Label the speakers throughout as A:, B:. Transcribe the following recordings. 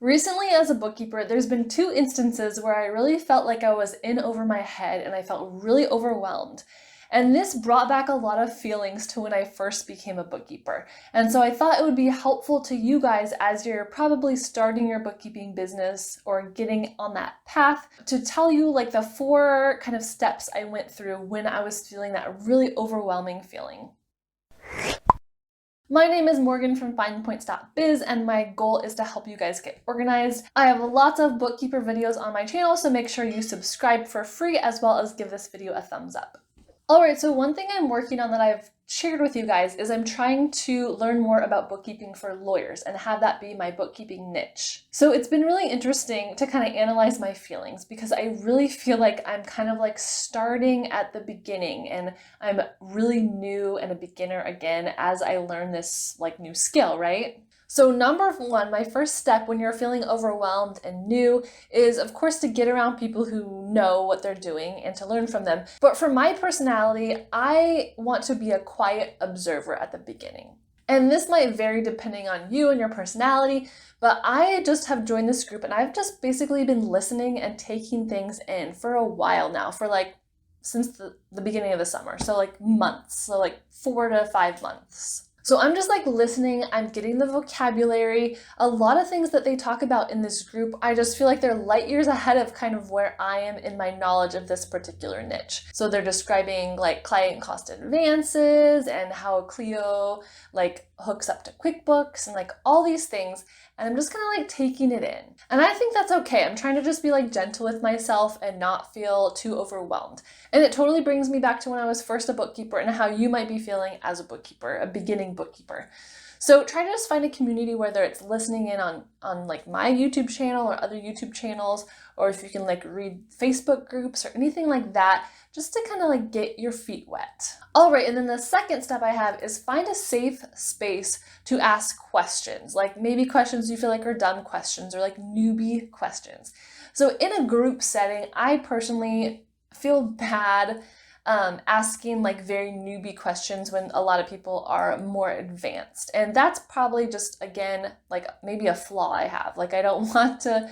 A: Recently, as a bookkeeper, there's been two instances where I really felt like I was in over my head and I felt really overwhelmed. And this brought back a lot of feelings to when I first became a bookkeeper. And so I thought it would be helpful to you guys as you're probably starting your bookkeeping business or getting on that path to tell you like the four kind of steps I went through when I was feeling that really overwhelming feeling. My name is Morgan from FinePoints.biz, and my goal is to help you guys get organized. I have lots of bookkeeper videos on my channel, so make sure you subscribe for free as well as give this video a thumbs up. Alright, so one thing I'm working on that I've shared with you guys is I'm trying to learn more about bookkeeping for lawyers and have that be my bookkeeping niche. So it's been really interesting to kind of analyze my feelings because I really feel like I'm kind of like starting at the beginning and I'm really new and a beginner again as I learn this like new skill, right? So number one, my first step when you're feeling overwhelmed and new is, of course, to get around people who know what they're doing and to learn from them. But for my personality, I want to be a quiet observer at the beginning. And this might vary depending on you and your personality, but I just have joined this group and I've just basically been listening and taking things in for a while now, for like since the beginning of the summer. So like months, so like 4 to 5 months. So I'm just like listening, I'm getting the vocabulary, a lot of things that they talk about in this group, I just feel like they're light years ahead of kind of where I am in my knowledge of this particular niche. So they're describing like client cost advances and how Clio like hooks up to QuickBooks and like all these things. And I'm just kind of like taking it in. And I think that's okay. I'm trying to just be like gentle with myself and not feel too overwhelmed. And it totally brings me back to when I was first a bookkeeper and how you might be feeling as a bookkeeper, a beginning bookkeeper. So try to just find a community, whether it's listening in on like my YouTube channel or other YouTube channels, or if you can like read Facebook groups or anything like that, just to kind of like get your feet wet. All right, and then the second step I have is find a safe space to ask questions, like maybe questions you feel like are dumb questions or like newbie questions. So in a group setting, I personally feel bad asking like very newbie questions when a lot of people are more advanced. And that's probably just, again, like maybe a flaw I have. Like I don't want to,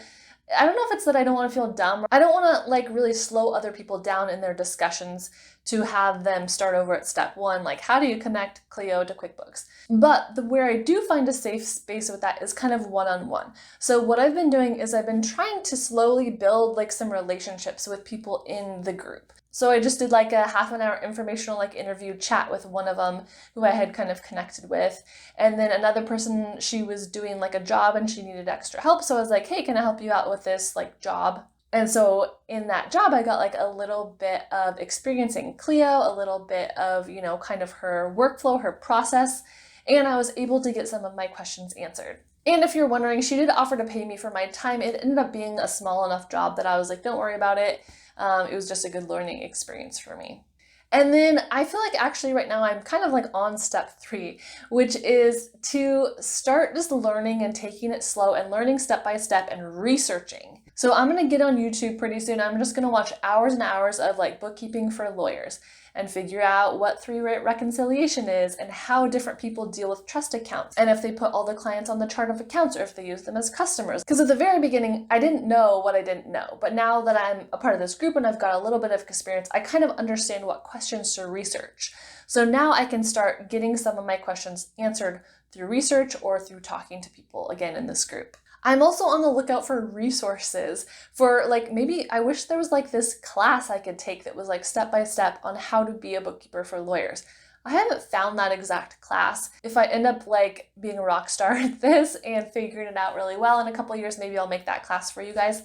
A: I don't know if it's that I don't want to feel dumb. I don't want to like really slow other people down in their discussions to have them start over at step one, like how do you connect Clio to QuickBooks? But where I do find a safe space with that is kind of one-on-one. So what I've been doing is I've been trying to slowly build like some relationships with people in the group. So I just did like a half an hour informational like interview chat with one of them who I had kind of connected with. And then another person, she was doing like a job and she needed extra help. So I was like, hey, can I help you out with this like job? And so in that job, I got like a little bit of experiencing Clio, a little bit of, you know, kind of her workflow, her process, and I was able to get some of my questions answered. And if you're wondering, she did offer to pay me for my time. It ended up being a small enough job that I was like, don't worry about it. It was just a good learning experience for me. And then I feel like actually right now I'm kind of like on step 3, which is to start just learning and taking it slow and learning step by step and researching. So I'm going to get on YouTube pretty soon. I'm just going to watch hours and hours of like bookkeeping for lawyers and figure out what 3-rate reconciliation is and how different people deal with trust accounts and if they put all the clients on the chart of accounts or if they use them as customers. Because at the very beginning, I didn't know what I didn't know. But now that I'm a part of this group and I've got a little bit of experience, I kind of understand what questions to research. So now I can start getting some of my questions answered through research or through talking to people again in this group. I'm also on the lookout for resources for like, maybe I wish there was like this class I could take that was like step by step on how to be a bookkeeper for lawyers. I haven't found that exact class. If I end up like being a rock star at this and figuring it out really well in a couple of years, maybe I'll make that class for you guys.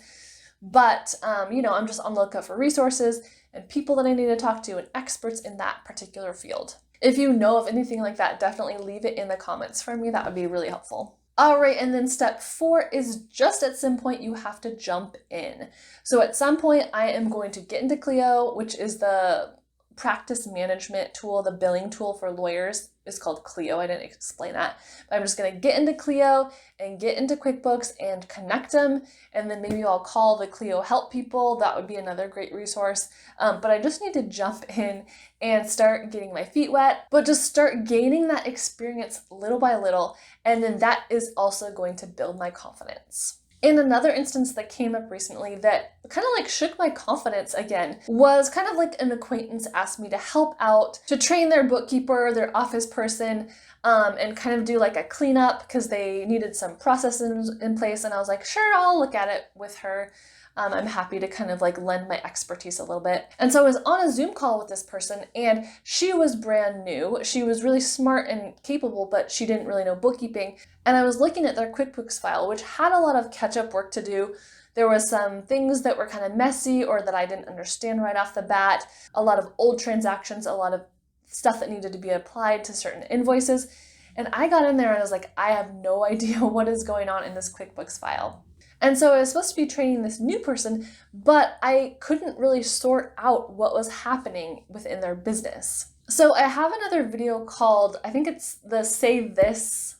A: But, you know, I'm just on the lookout for resources and people that I need to talk to and experts in that particular field. If you know of anything like that, definitely leave it in the comments for me. That would be really helpful. All right, and then step 4 is just at some point you have to jump in. So at some point I am going to get into Clio, which is the practice management tool, the billing tool for lawyers is called Clio. I didn't explain that, but I'm just going to get into Clio and get into QuickBooks and connect them. And then maybe I'll call the Clio help people. That would be another great resource. But I just need to jump in and start getting my feet wet, but just start gaining that experience little by little. And then that is also going to build my confidence. And another instance that came up recently that kind of like shook my confidence again was kind of like an acquaintance asked me to help out to train their bookkeeper, their office person, and kind of do like a cleanup because they needed some processes in place. And I was like, sure, I'll look at it with her. I'm happy to kind of like lend my expertise a little bit. And so I was on a Zoom call with this person and she was brand new. She was really smart and capable, but she didn't really know bookkeeping. And I was looking at their QuickBooks file, which had a lot of catch-up work to do. There was some things that were kind of messy or that I didn't understand right off the bat, a lot of old transactions, a lot of stuff that needed to be applied to certain invoices. And I got in there and I was like, I have no idea what is going on in this QuickBooks file. And so I was supposed to be training this new person, but I couldn't really sort out what was happening within their business. So I have another video called, I think it's the Say This,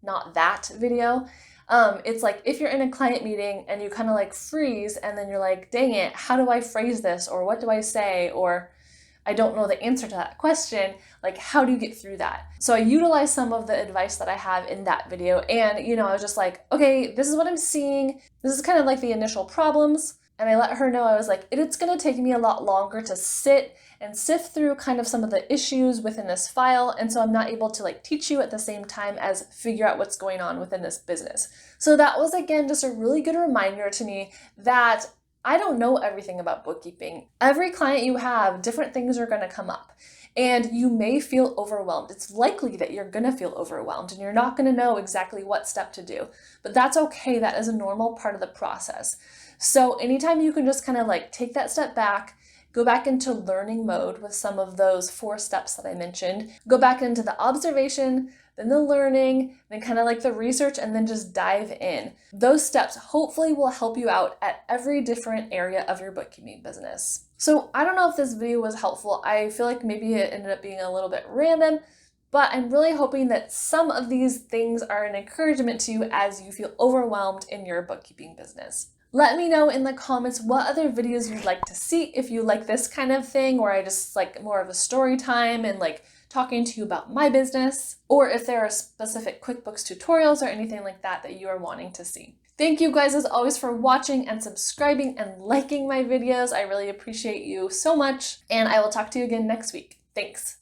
A: Not That video. It's like if you're in a client meeting and you kind of like freeze and then you're like, dang it, how do I phrase this? Or what do I say? Or I don't know the answer to that question, like how do you get through that? So I utilized some of the advice that I have in that video and, I was just like, okay, this is what I'm seeing. This is kind of like the initial problems. And I let her know, I was like, it's gonna take me a lot longer to sit and sift through kind of some of the issues within this file. And so I'm not able to like teach you at the same time as figure out what's going on within this business. So that was, again, just a really good reminder to me that I don't know everything about bookkeeping. Every client you have, different things are going to come up and you may feel overwhelmed. It's likely that you're going to feel overwhelmed and you're not going to know exactly what step to do, but that's okay. That is a normal part of the process. So anytime you can just kind of like take that step back, go back into learning mode with some of those 4 steps that I mentioned, go back into the observation, then the learning, then kind of like the research, and then just dive in. Those steps hopefully will help you out at every different area of your bookkeeping business. So I don't know if this video was helpful. I feel like maybe it ended up being a little bit random, but I'm really hoping that some of these things are an encouragement to you as you feel overwhelmed in your bookkeeping business. Let me know in the comments what other videos you'd like to see if you like this kind of thing, where I just like more of a story time and like talking to you about my business, or if there are specific QuickBooks tutorials or anything like that that you are wanting to see. Thank you guys as always for watching and subscribing and liking my videos. I really appreciate you so much, and I will talk to you again next week. Thanks.